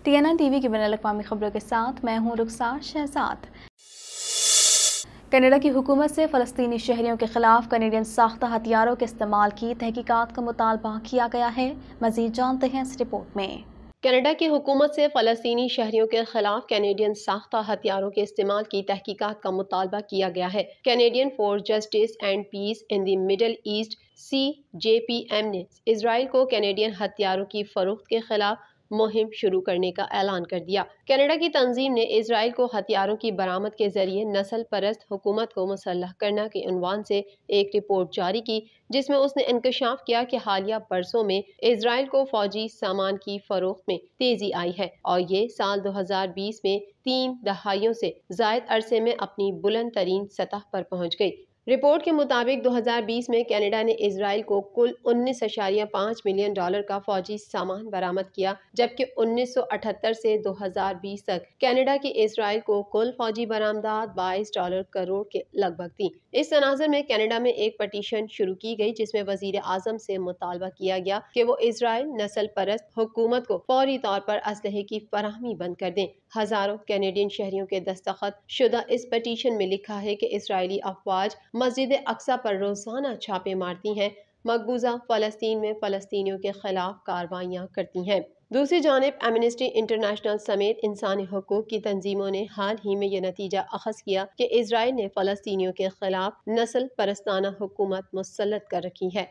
TNN TV की बैनुल-अक़वामी खबरों के साथ मैं हूं रुखसार शहजाद। कनाडा की हुकूमत से फ़लस्तीनी शहरियों के खिलाफ कनेडियन साख्ता हथियारों के इस्तेमाल की तहकीकात का मुतालबा किया गया है। मज़ीद जानते हैं इस रिपोर्ट में। कनाडा की हुकूमत से फ़लस्तीनी शहरियों के खिलाफ कैनेडियन साख्ता हथियारों के इस्तेमाल की तहकीकात का मुतालबा किया गया है। Canadian for justice and peace in the middle east CJPM ने इसराइल को कैनेडियन हथियारों की फरोख्त के खिलाफ मुहिम शुरू करने का ऐलान कर दिया। कनाडा की तंजीम ने इसराइल को हथियारों की बरामद के जरिए नस्ल परस्त हुकूमत को मुसल्लह करना के उन्वान से एक रिपोर्ट जारी की, जिसमें उसने इंकशाफ किया कि हालिया बरसों में इसराइल को फौजी सामान की फरोख्त में तेजी आई है और ये साल 2020 में 3 दहाइयों से जायद अरसे में अपनी बुलंद तरीन सतह पर पहुंच गई। रिपोर्ट के मुताबिक 2020 में कनाडा ने इसराइल को कुल 19.5 मिलियन डॉलर का फौजी सामान बरामद किया, जबकि 1978 से 2020 तक कनाडा की इसराइल को कुल फौजी बरामदात $22 करोड़ के लगभग थी। इस तनाज़ुर में कनाडा में एक पटिशन शुरू की गई, जिसमें वजीर आजम से मुतालबा किया गया कि वो इसराइल नस्ल परस्त हुकूमत को फौरी तौर पर असलहे की फराहमी बंद कर दें। हजारों कैनेडियन शहरियों के दस्तखत शुदा इस पटिशन में लिखा है कि इसराइली अफवाज मस्जिद अक्सा पर रोजाना छापे मारती हैं, मकबूजा फ़लस्तीन में फ़लस्तीनियों के खिलाफ कार्रवाइयाँ करती हैं। दूसरी जानिब एमनेस्टी इंटरनेशनल समेत इंसानी हकूक की तंजीमों ने हाल ही में यह नतीजा अखज़ किया कि इसराइल ने फ़लस्तीनियों के खिलाफ नस्ल परस्ताना हुकूमत मुसल्लत कर रखी है।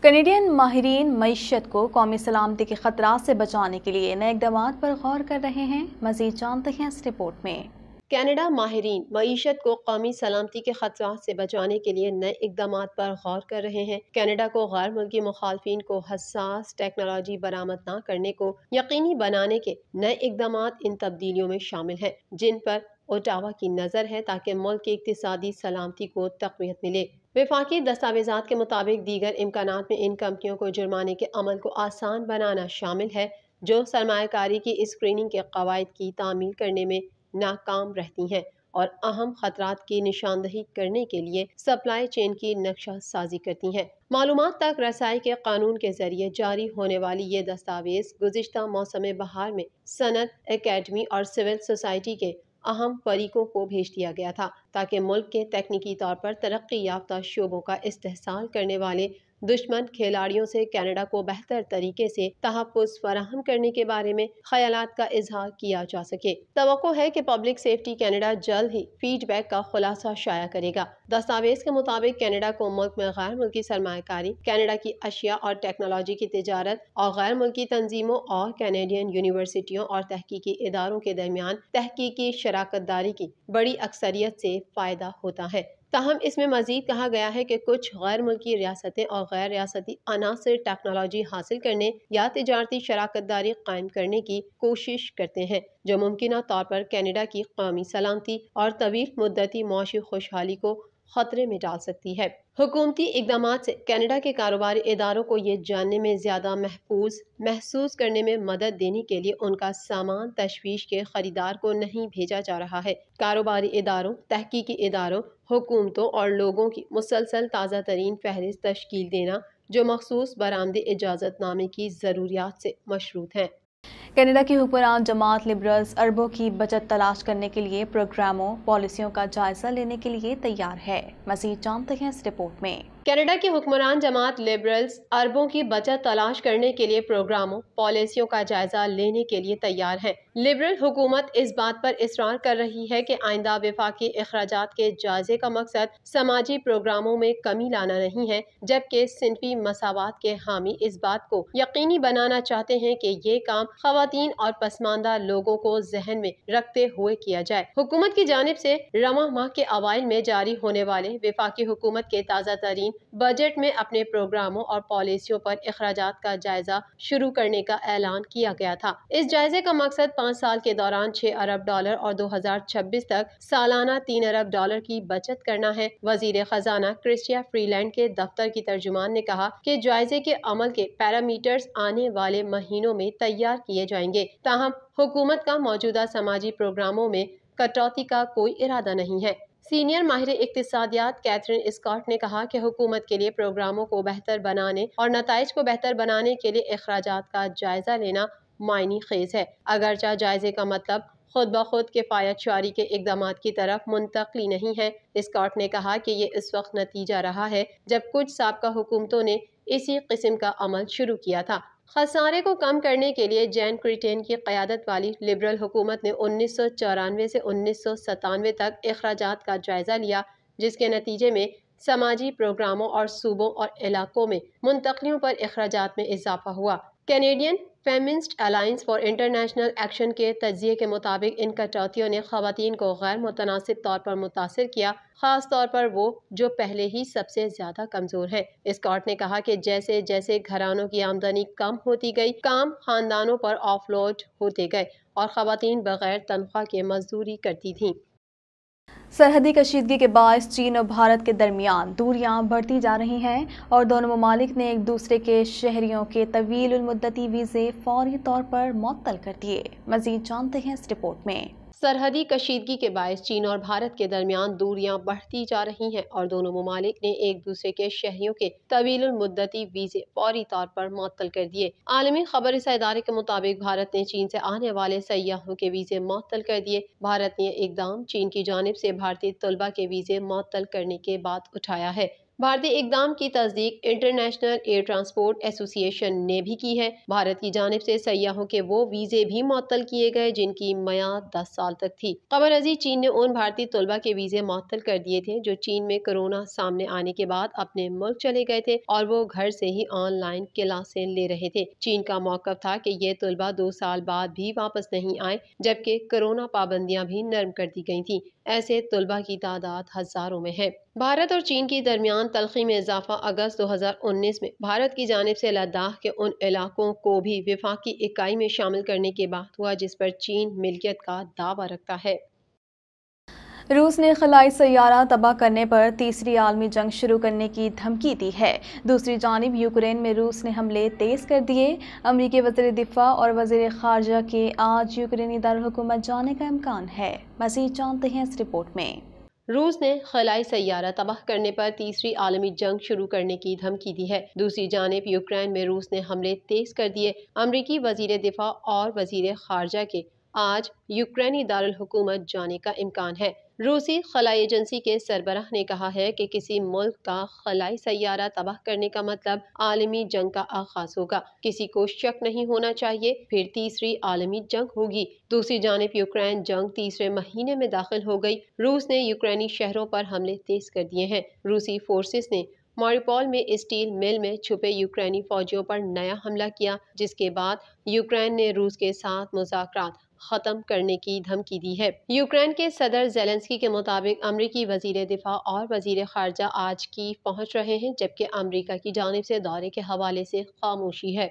कनेडियन माहिरीन मईशत को कौमी सलामती के खतरात से बचाने के लिए नए इक़दाम पर गौर कर रहे हैं। मज़ीद जानते हैं इस रिपोर्ट में। कनाडा माहिरीन मईशत को कौमी सलामती के खतरात से बचाने के लिए नए इकदाम पर गौर कर रहे हैं। कनाडा को गैर मुल्की मुखालफिन को हसास टेक्नोलॉजी बरामद न करने को यकीनी बनाने के नए इकदाम इन तब्दीलियों में शामिल हैं, जिन पर ओटावा की नज़र है ताकि मुल्क की इक्तिसादी सलामती को तक़वियत मिले। वफाकी दस्तावेज़ात के मुताबिक दीगर इम्कानात में इन कंपनियों को जुर्माने के अमल को आसान बनाना शामिल है, जो सरमायाकारी की स्क्रीनिंग के कवायद की तामील करने में नाकाम रहती हैं और अहम खतरात की निशानदही करने के लिए सप्लाई चेन की नक्शा साजी करती हैं। मालूमात तक रसाई के कानून के जरिए जारी होने वाली ये दस्तावेज गुज़िश्ता मौसम बहार में सनत एकेडमी और सिविल सोसाइटी के अहम फरीकों को भेज दिया गया था, ताकि मुल्क के तकनीकी तौर पर तरक्की याफ्ता शोबों का इस्तेहसाल करने वाले दुश्मन खिलाड़ियों से कनाडा को बेहतर तरीके से तहफ़्फ़ुज़ फराहम करने के बारे में ख्यालात का इजहार किया जा सके। तवक्को है कि पब्लिक सेफ्टी कनाडा जल्द ही फीडबैक का खुलासा शाया करेगा। दस्तावेज के मुताबिक कनाडा को मुल्क में गैर मुल्की सरमायाकारी, कनाडा की अशिया और टेक्नोलॉजी की तिजारत और गैर मुल्की तंजीमों और कैनेडियन यूनिवर्सिटियों और तहकीकी इदारों के दरमियान तहकीकी शराकत दारी की बड़ी अक्सरियत से फ़ायदा होता है। ताहम इसमें मजीद कहा गया है कि कुछ गैर मुल्की रियासतें और गैर रियासती अनासर टेक्नोलॉजी हासिल करने या तिजारती शराकत दारी कायम करने की कोशिश करते हैं, जो मुमकिन तौर पर कनाडा की कौमी सलामती और तवील मुद्दती मौशी खुशहाली को खतरे में डाल सकती है। हुकूमती इकदाम से कनाडा के कारोबारी इदारों को ये जानने में ज़्यादा महफूज महसूस करने में मदद देने के लिए उनका सामान तशवीश के खरीदार को नहीं भेजा जा रहा है। कारोबारी इदारों, तहकीकी इदारों, हुकूमतों और लोगों की मुसलसल ताज़ा तरीन फहरिस्त तश्कील देना, जो मखसूस बरामदे इजाज़तनामे की ज़रूरियात से मशरूत हैं। कनाडा की हुक्मरान जमात लिबरल्स अरबों की बचत तलाश करने के लिए प्रोग्रामों पॉलिसियों का जायजा लेने के लिए तैयार है। मज़ीद जानते हैं इस रिपोर्ट में। कनाडा की हुक्मरान जमात लिबरल्स अरबों की बचत तलाश करने के लिए प्रोग्रामों पॉलिसियों का जायजा लेने के लिए तैयार है। लिबरल हुकूमत इस बात पर इसरार कर रही है कि आइंदा वफाकी अखराजात के जायजे का मकसद समाजी प्रोग्रामों में कमी लाना नहीं है, जबकि सिनफी मसावात के हामी इस बात को यकीनी बनाना चाहते हैं कि ये काम खवातीन और पसमानदा लोगों को जहन में रखते हुए किया जाए। हुकूमत की जानिब से रवां माह के अवाइल में जारी होने वाले वफाकी हुकूमत के ताज़ा तरीन बजट में अपने प्रोग्रामों और पॉलिसियों पर अखराजात का जायजा शुरू करने का ऐलान किया गया था। इस जायजे का मकसद 5 साल के दौरान $6 अरब और 2026 तक सालाना $3 अरब की बचत करना है। वजीर खजाना क्रिस्टिया फ्रीलैंड के दफ्तर की तर्जुमान ने कहा कि जायजे के अमल के पैरामीटर्स आने वाले महीनों में तैयार किए जाएंगे। ताहम हुकूमत का मौजूदा समाजी प्रोग्रामों में कटौती का कोई इरादा नहीं है। सीनियर माहिर इक्तिसादियात कैथरीन स्कॉट ने कहा कि हुकूमत के लिए प्रोग्रामों को बेहतर बनाने और नताइज को बेहतर बनाने के लिए अखराजात का जायजा लेना मायने खेज है। अगरचा जायजे का मतलब खुद ब खुद किफ़ायत शारी के इकदाम की तरफ मुंतकली नहीं है। स्कॉट ने कहा कि ये इस वक्त नतीजा रहा है जब कुछ साबका हुकूमतों ने इसी किस्म का अमल शुरू किया था। खसारे को कम करने के लिए जैन क्रिटेन की क़यादत वाली लिबरल हुकूमत ने 1994 से 1997 तक अखराजात का जायजा लिया, जिसके नतीजे में समाजी प्रोग्रामों और सूबों और इलाकों में मुंतकलियों पर अखराजात में इजाफा हुआ। Canadian feminist alliance for international action के तज्जिए के मुताबिक इन कटौतियों ने खवातीन को गैर मुतनासिब तौर पर मुतासिर किया, खास तौर पर वो जो पहले ही सबसे ज्यादा कमजोर हैं। स्कॉट ने कहा कि जैसे जैसे घरानों की आमदनी कम होती गई, काम खानदानों पर ऑफलोड होते गए और खवातीन बगैर तनख्वाह के मजदूरी करती थीं। सरहदी कशीदगी के बायस चीन और भारत के दरमियान दूरियां बढ़ती जा रही हैं और दोनों ममालिक ने एक दूसरे के शहरियों के तवील मुद्दती वीज़े फौरी तौर पर मुअत्तल कर दिए। मज़ीद जानते हैं इस रिपोर्ट में। सरहदी कशीदगी के बायस चीन और भारत के दरमियान दूरियां बढ़ती जा रही हैं और दोनों ममालिक ने एक दूसरे के शहरियों के तवील मुद्दती वीज़े फौरी तौर पर मुअत्तल कर दिए। आलमी खबर इदारे के मुताबिक भारत ने चीन से आने वाले सयाहों के वीज़े मुअत्तल कर दिए। भारत ने यह इकदाम चीन की जानिब से भारतीय तलबा के वीज़े मुअत्तल करने के बाद उठाया है। भारतीय इकदाम की तस्दीक इंटरनेशनल एयर ट्रांसपोर्ट एसोसिएशन ने भी की है। भारत की जानिब से सयाहों के वो वीज़े भी मुअत्तल किए गए जिनकी मियाद 10 साल तक थी। खबर अजीज, चीन ने उन भारतीय तलबा के वीज़े मुअत्तल कर दिए थे जो चीन में कोरोना सामने आने के बाद अपने मुल्क चले गए थे और वो घर से ही ऑनलाइन क्लासें ले रहे थे। चीन का मौक़िफ़ था कि ये तलबा 2 साल बाद भी वापस नहीं आए, जबकि कोरोना पाबंदियां भी नरम कर दी गई थी। ऐसे तलबा की तादाद हजारों में है। भारत और चीन के दरमियान तलखी में इजाफा अगस्त 2019 में भारत की जानिब से लद्दाख के उन इलाकों को भी विफाकी इकाई में शामिल करने के बाद हुआ जिस पर चीन मिल्कियत का दावा रखता है। रूस ने खलाई सैयारा तबाह करने पर तीसरी आलमी जंग शुरू करने की धमकी दी है। दूसरी जानिब यूक्रेन में रूस ने हमले तेज कर दिए। अमरीकी वज़ीर दिफा और वज़ीर ख़ारजा के आज यूक्रेनी दारुल-हुकूमत जाने का इम्कान है। मज़ीद जानते हैं इस रिपोर्ट में। रूस ने खलाई सैयारा तबाह करने पर तीसरी आलमी जंग शुरू करने की धमकी दी है। दूसरी जानिब यूक्रेन में रूस ने हमले तेज कर दिए। अमरीकी वज़ीर दिफा और वज़ीर ख़ारजा के आज यूक्रेनी दारुल हुकूमत जाने का इम्कान है। रूसी खलाई एजेंसी के सरबराह ने कहा है कि किसी मुल्क का खलाई सैयारा तबाह करने का मतलब आलमी जंग का आगाज होगा। किसी को शक नहीं होना चाहिए, फिर तीसरी आलमी जंग होगी। दूसरी जानिब यूक्रेन जंग तीसरे महीने में दाखिल हो गई। रूस ने यूक्रेनी शहरों पर हमले तेज कर दिए हैं। रूसी फोर्सेस ने मारिउपोल में स्टील मिल में छुपे यूक्रेनी फौजियों पर नया हमला किया, जिसके बाद यूक्रेन ने रूस के साथ मुज़ाकरात खत्म करने की धमकी दी है। यूक्रेन के सदर ज़ेलेंस्की के मुताबिक अमरीकी वज़ीर दिफा और वज़ीर ख़ारजा आज की पहुंच रहे हैं, जबकि अमरीका की जानिब से दौरे के हवाले से खामोशी है।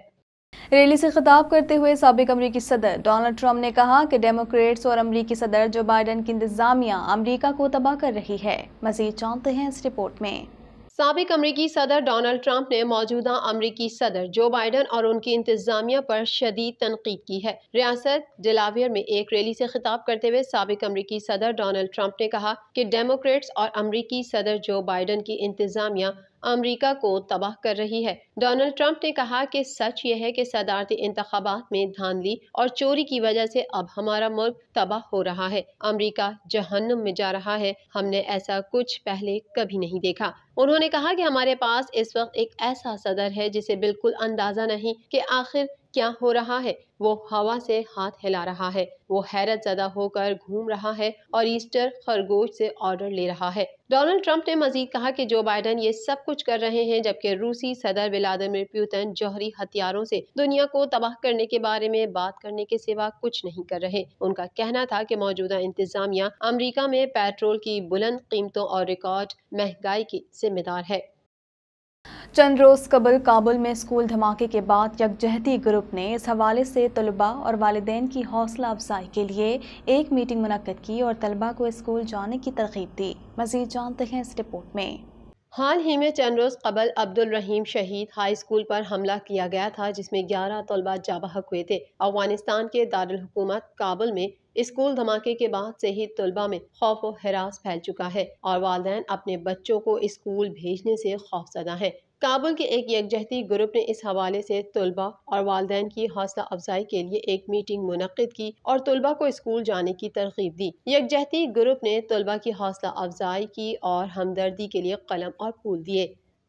रैली से खिताब करते हुए साबिक अमरीकी सदर डोनाल्ड ट्रंप ने कहा कि डेमोक्रेट्स और अमरीकी सदर जो बाइडेन की इंतजामिया अमरीका को तबाह कर रही है। मज़ीद जानते हैं इस रिपोर्ट में। साबिक अमरीकी सदर डोनाल्ड ट्रंप ने मौजूदा अमरीकी सदर जो बाइडेन और उनकी इंतजामिया पर शदीद तनकीद की है। रियासत डेलावेयर में एक रैली से खिताब करते हुए साबिक अमरीकी सदर डोनाल्ड ट्रंप ने कहा कि डेमोक्रेट्स और अमरीकी सदर जो बाइडेन की इंतजामिया अमरीका को तबाह कर रही है। डोनाल्ड ट्रंप ने कहा कि सच यह है कि सदारती इंतखाबात में धांधली और चोरी की वजह से अब हमारा मुल्क तबाह हो रहा है। अमरीका जहन्नुम में जा रहा है। हमने ऐसा कुछ पहले कभी नहीं देखा। उन्होंने कहा कि हमारे पास इस वक्त एक ऐसा सदर है जिसे बिल्कुल अंदाजा नहीं कि आखिर क्या हो रहा है। वो हवा से हाथ हिला रहा है, वो हैरत ज़दा होकर घूम रहा है और ईस्टर खरगोश से ऑर्डर ले रहा है। डोनाल्ड ट्रंप ने मजीद कहा कि जो बाइडेन ये सब कुछ कर रहे हैं, जबकि रूसी सदर व्लादिमीर पुतिन जौहरी हथियारों से दुनिया को तबाह करने के बारे में बात करने के सिवा कुछ नहीं कर रहे। उनका कहना था कि मौजूदा इंतजामिया अमरीका में पेट्रोल की बुलंद कीमतों और रिकॉर्ड महंगाई की जिम्मेदार है। चंद रोज़ कबल काबुल में स्कूल धमाके के बाद यकजहती ग्रुप ने इस हवाले से तलबा और वालिदैन की हौसला अफजाई के लिए एक मीटिंग मुनक्कद की और तलबा को स्कूल जाने की तरगीब दी। मज़ीद जानते हैं इस रिपोर्ट में। हाल ही में चंद रोज़ कबल अब्दुल रहीम शहीद हाई स्कूल पर हमला किया गया था, जिसमें 11 तलबा जाबहक हुए थे। अफगानिस्तान के दारुल हुकूमत काबुल में स्कूल धमाके के बाद से ही तलबा में खौफ व हरास फैल चुका है और वालिदैन अपने बच्चों को स्कूल भेजने से खौफज़दा हैं। काबुल के एक यकजहती ग्रुप ने इस हवाले से तलबा और वालिदैन की हौसला अफजाई के लिए एक मीटिंग मुनक्किद की और तलबा को स्कूल जाने की तरगीब दी। यकजहती ग्रुप ने तलबा की हौसला अफजाई की और हमदर्दी के लिए कलम और फूल दिए।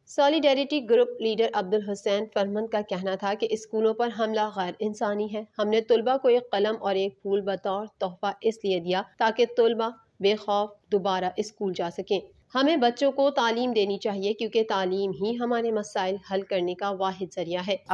Solidarity group leader Abdul Hussain Furman का कहना था कि स्कूलों पर हमला गैर इंसानी है। हमने तलबा को एक कलम और एक फूल बतौर तोहफा इसलिए दिया ताकि तलबा बेखौफ दोबारा स्कूल जा सकें। हमें बच्चों को तालीम देनी चाहिए क्योंकि तालीम ही हमारे मसाइल हल करने का वाहिद जरिया है।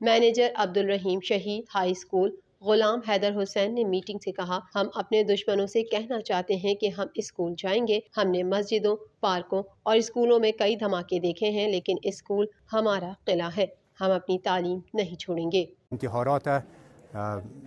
मैनेजर अब्दुल रहीम शहीद हाई स्कूल गुलाम हैदर हुसैन ने मीटिंग से कहा, हम अपने दुश्मनों से कहना चाहते हैं कि हम स्कूल जाएंगे। हमने मस्जिदों, पार्कों और स्कूलों में कई धमाके देखे हैं, लेकिन स्कूल हमारा किला है। हम अपनी तालीम नहीं छोड़ेंगे। इंतहारात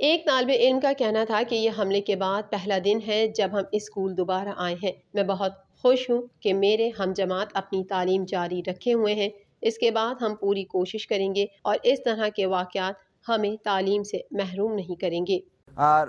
एक तालिब इल्म का कहना था कि ये हमले के बाद पहला दिन है जब हम स्कूल दोबारा आए हैं। मैं बहुत खुश हूँ कि मेरे हम जमात अपनी तालीम जारी रखे हुए हैं। इसके बाद हम पूरी कोशिश करेंगे और इस तरह के वाक़यात हमें तालीम से महरूम नहीं करेंगे।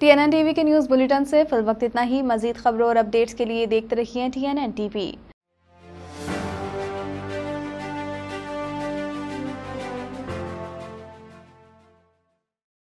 TNN टीवी के न्यूज़ बुलेटिन से फिल वक्त इतना ही। मजीद खबरों और अपडेट्स के लिए देखते रहिए TNN टीवी।